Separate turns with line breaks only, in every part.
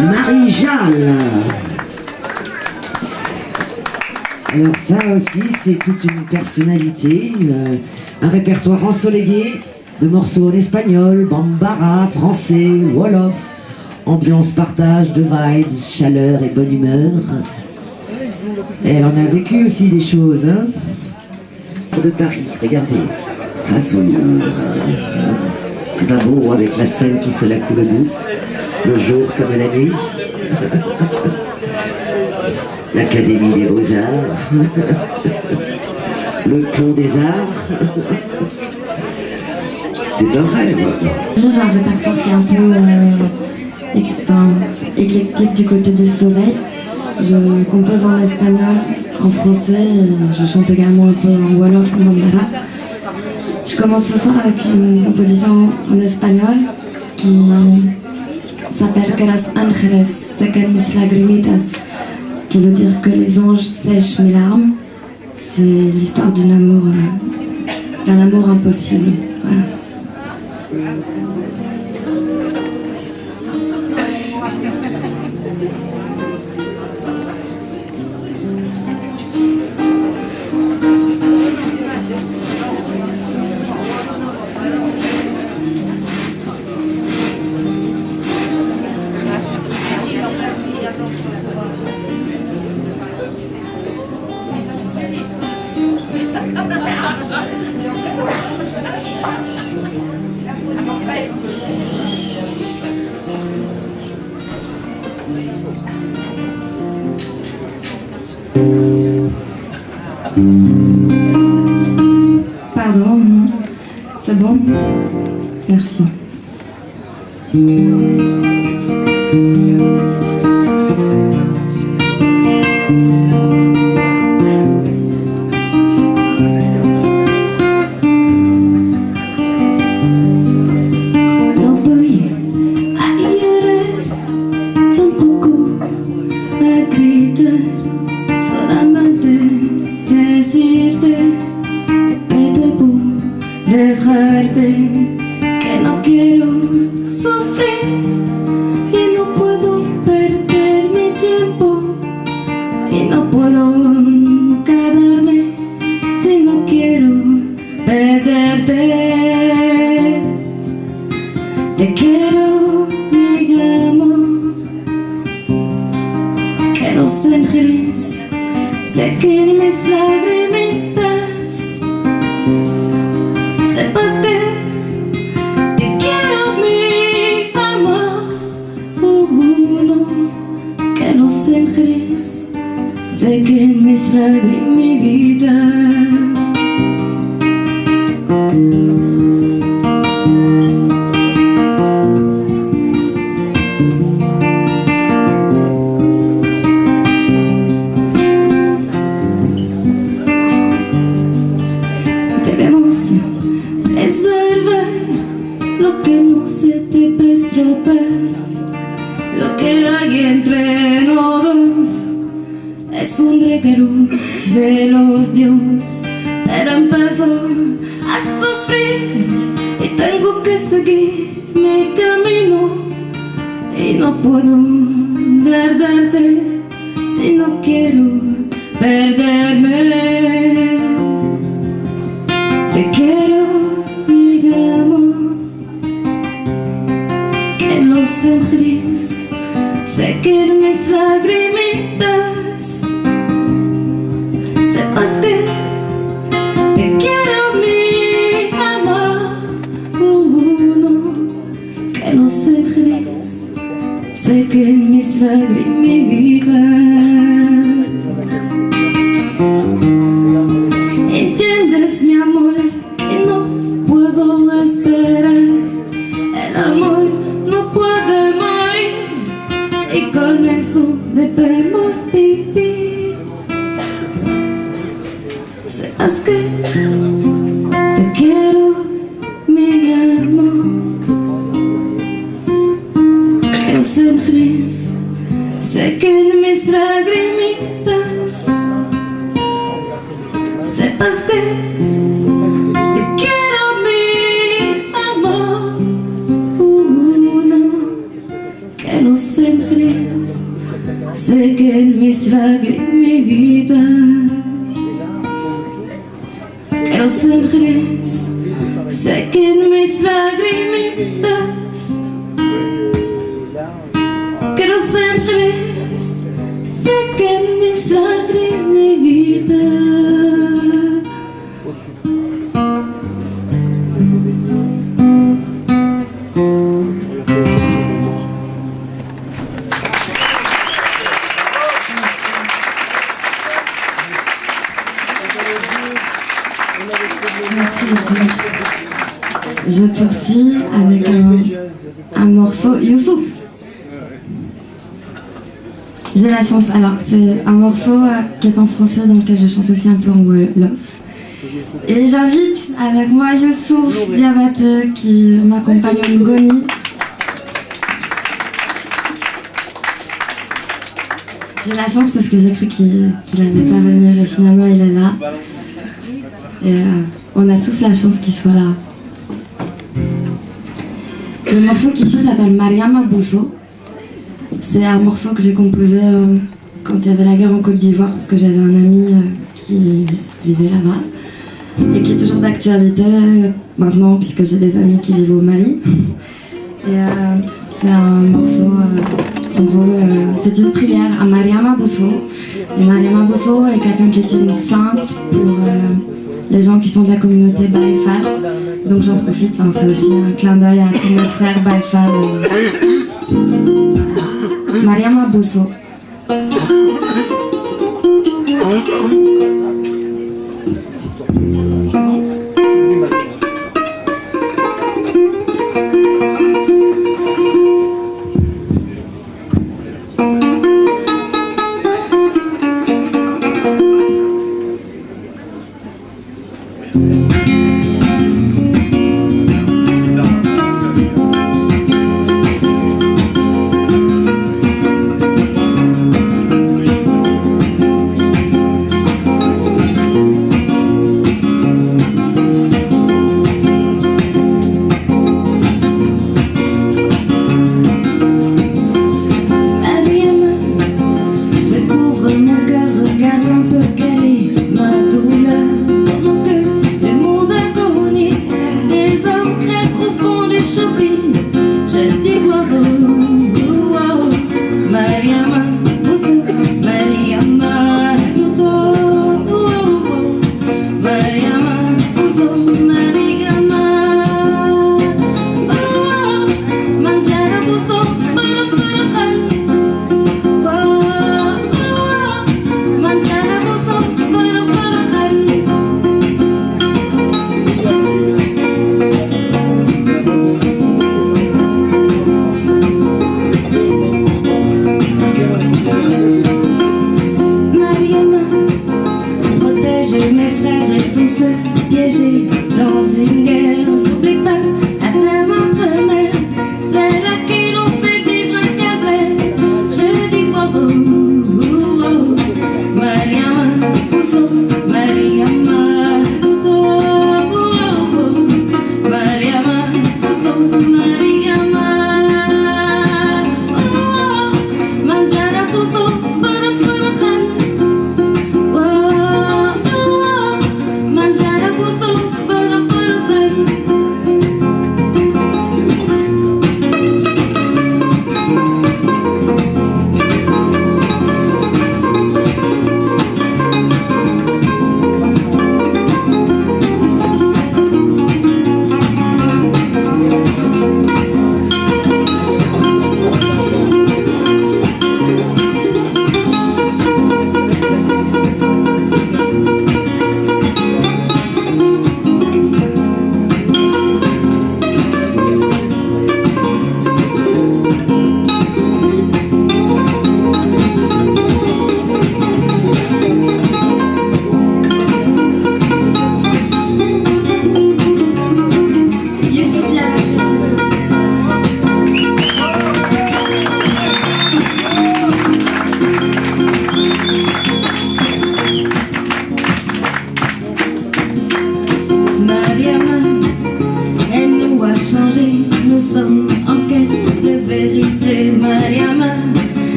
Marie-Jeanne. Alors ça aussi, c'est toute une personnalité, un répertoire ensoleillé de morceaux en espagnol, bambara, français, wolof, ambiance, partage de vibes, chaleur et bonne humeur. Et elle en a vécu aussi des choses, hein. De Paris, regardez, face au mur. C'est pas beau avec la Seine qui se la coule douce, le jour comme la nuit. L'Académie des Beaux-Arts, le Pont des Arts. C'est un rêve.
J'ai un répertoire qui est un peu éclectique du côté du soleil. Je compose en espagnol, en français, je chante également un peu en wolof, en bambara. Je commence ce soir avec une composition en espagnol qui s'appelle Que los ángeles sequen mis lagrimitas, qui veut dire que les anges sèchent mes larmes. C'est l'histoire d'un amour impossible. Voilà. Pardon, c'est bon? Merci.
Dejarte, que no quiero sufrir y no puedo perder mi tiempo y no puedo quedarme si no quiero perderte. Te quiero, mi amor, que los ángeles sequen mis lagrimitas. Sepas que te quiero, mi amor, no, que los ángeles sequen mis lagrimitas. Lo que no se te puede estropear, lo que hay entre nosotros es un regalo de los dioses, pero empezó a sufrir y tengo que seguir mi camino y no puedo guardarte si no quiero perderme. Te quiero, mi amor, que los ángeles sequen mis lagrimitas. Sepas que te quiero, mi amor, no, que los ángeles sequen mis lagrimitas. ¿Entiendes, mi amor, que no puedo esperar? El amor no puede morir y con eso debemos vivir. Sepas que te quiero, mi amor, que los ángeles sequen mis lagrimitas. Sepas que te quiero, mi amor, no, que los ángeles ángeles sequen mis lagrimitas. Que los ángeles sequen mis lagrimitas. Que los ángeles sequen mis lagrimitas.
Merci beaucoup. Je poursuis avec un morceau Youssouf. J'ai la chance, alors c'est un morceau qui est en français dans lequel je chante aussi un peu en Wolof. Et j'invite avec moi Youssouf Diabaté qui m'accompagne en Ngoni. J'ai la chance parce que j'ai cru qu'il n'allait pas venir et finalement il est là. Et on a tous la chance qu'il soit là. Le morceau qui suit s'appelle Mariama Bousso. C'est un morceau que j'ai composé quand il y avait la guerre en Côte d'Ivoire parce que j'avais un ami qui vivait là-bas et qui est toujours d'actualité maintenant puisque j'ai des amis qui vivent au Mali. Et c'est un morceau, en gros, c'est une prière à Mariama Bousso. Et Mariama Bousso est quelqu'un qui est une sainte pour les gens qui sont de la communauté Baïfal. Donc j'en profite, c'est aussi un clin d'œil à tous mes frères Baïfal. Mariama Bousso.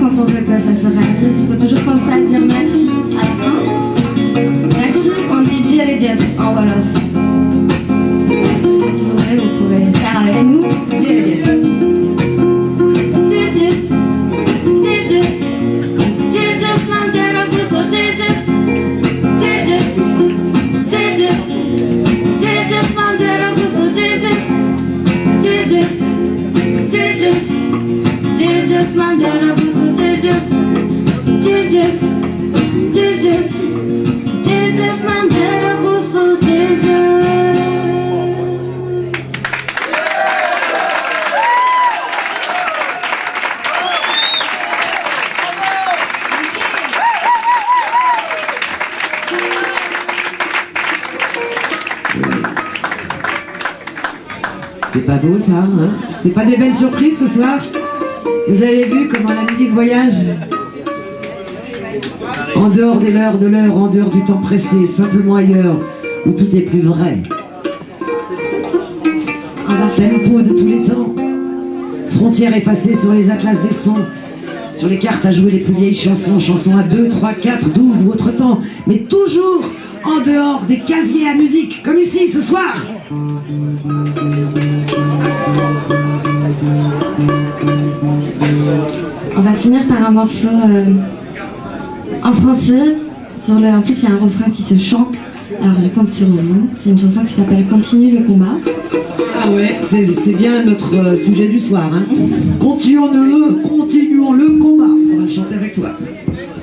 quand on veut que ça se réalise, il faut toujours penser à dire merci à la fin. Merci, on dit Djeredjef en Wolof. Si vous voulez, vous pouvez faire avec nous Djeredjef. Djeredjef, Djeredjef, Djeredjef, mam Djera Bousso, Djeredjef, Djeredjef, Djeredjef, Djeredjef, mam Djera Bousso, Djeredjef, Djeredjef, Djeredjef, Djeredjef, mam Djera Bousso, Djeredjef, Djeredjef, Djeredjef, Djeredjef, mam Djera Bousso, Djeredjef.
C'est pas beau ça, hein? C'est pas des belles surprises ce soir? Vous avez vu comment la musique voyage? En dehors de l'heure, en dehors du temps pressé, simplement ailleurs, où tout est plus vrai. Un tempo de tous les temps. Frontières effacées sur les atlas des sons, sur les cartes à jouer les plus vieilles chansons, chansons à 2, 3, 4, 12 ou autre temps, mais toujours en dehors des casiers à musique, comme ici ce soir.
On va finir par un morceau en français. En plus, il y a un refrain qui se chante. Alors, je compte sur vous. C'est une chanson qui s'appelle Continue le combat.
Ah ouais, c'est bien notre sujet du soir. Hein. Continuons le combat. On va le chanter avec toi.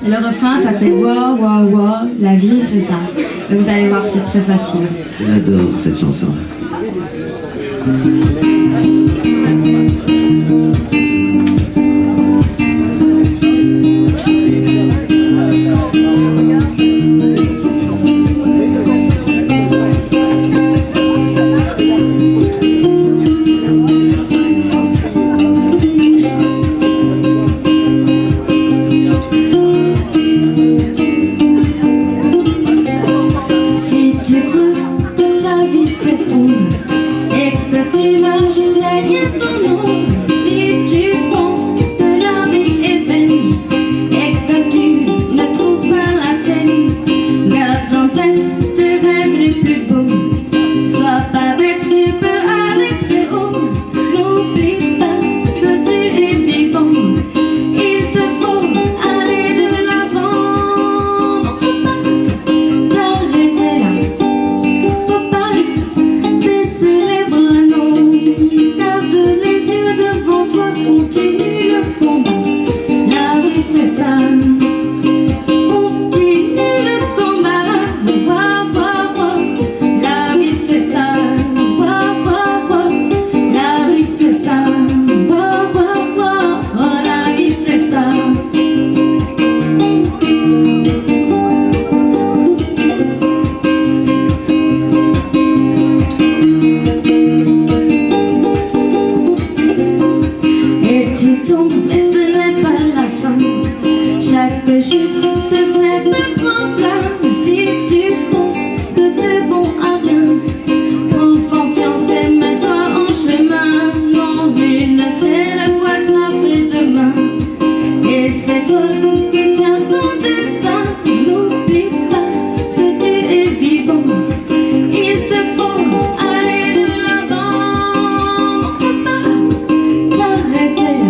Et le refrain, ça fait wa wa wa. La vie, c'est ça. Et vous allez voir, c'est très facile.
Je l'adore cette chanson.
Si tu crois que ta vie s'effondre et que tu marches derrière ton ombre, si tu penses que la vie est vaine et que tu ne trouves pas la tienne, garde en tête tes rêves les plus beaux. Sois pas bête, tu peux aller très haut. N'oublie pas que tu es vivant. Il te faut aller de l'avant. Non, faut pas t'arrêter là. Faut pas baisser les bras, non. Garde les yeux devant toi, continue le combat. La vie c'est ça. Continue le combat. Wa, wa, wa. La vie c'est ça. Wa, wa, wa. La vie c'est ça. Wa, wa, wa. Oh, la vie c'est ça. Et tu tombes, mais ce n'est pas la fin. Chaque chute te sert de tremplin. Si tu penses que t'es bon à rien, prends confiance et mets-toi en chemin. Non, nul ne sait le quoi ça fait demain. Et c'est toi qui tiens ton destin. N'oublie pas que tu es vivant. Il te faut aller de l'avant. Non, faut pas t'arrêter là.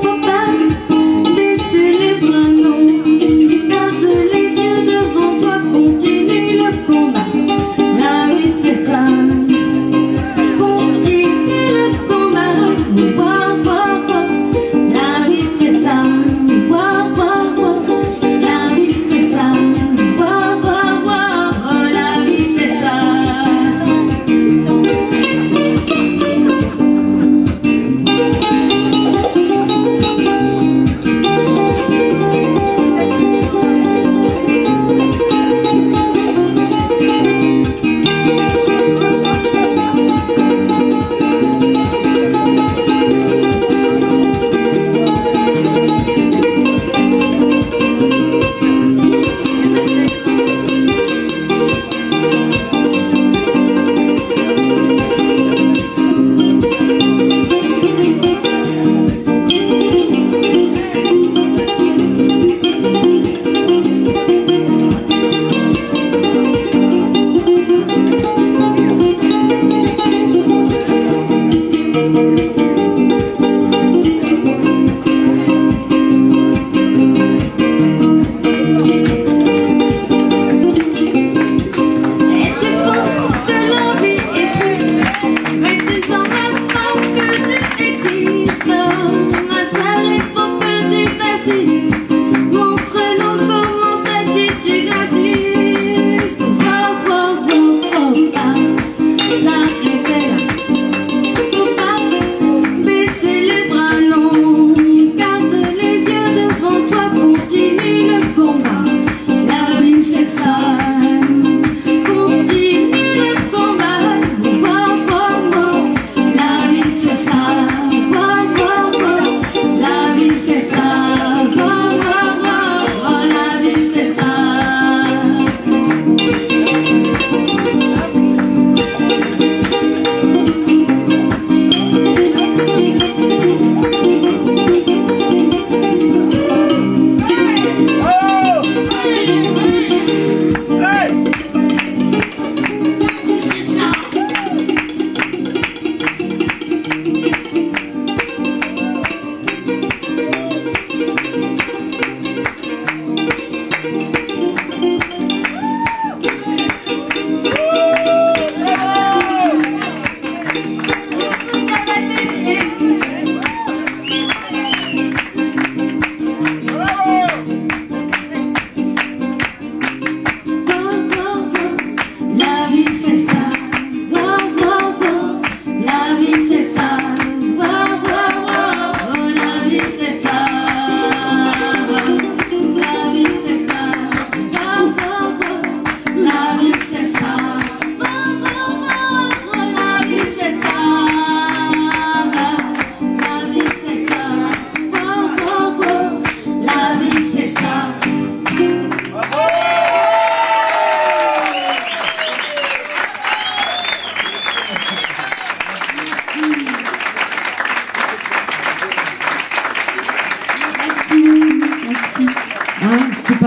Faut pas baisser les bras, non. Garde les yeux devant toi, continue le combat. La vie c'est ça. Continue le combat. Wa, wa, wa. La vie c'est ça. Wa, wa,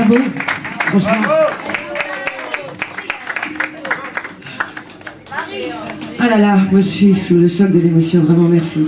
Bravo, franchement. Ah là là, moi je suis sous le choc de l'émotion, vraiment merci.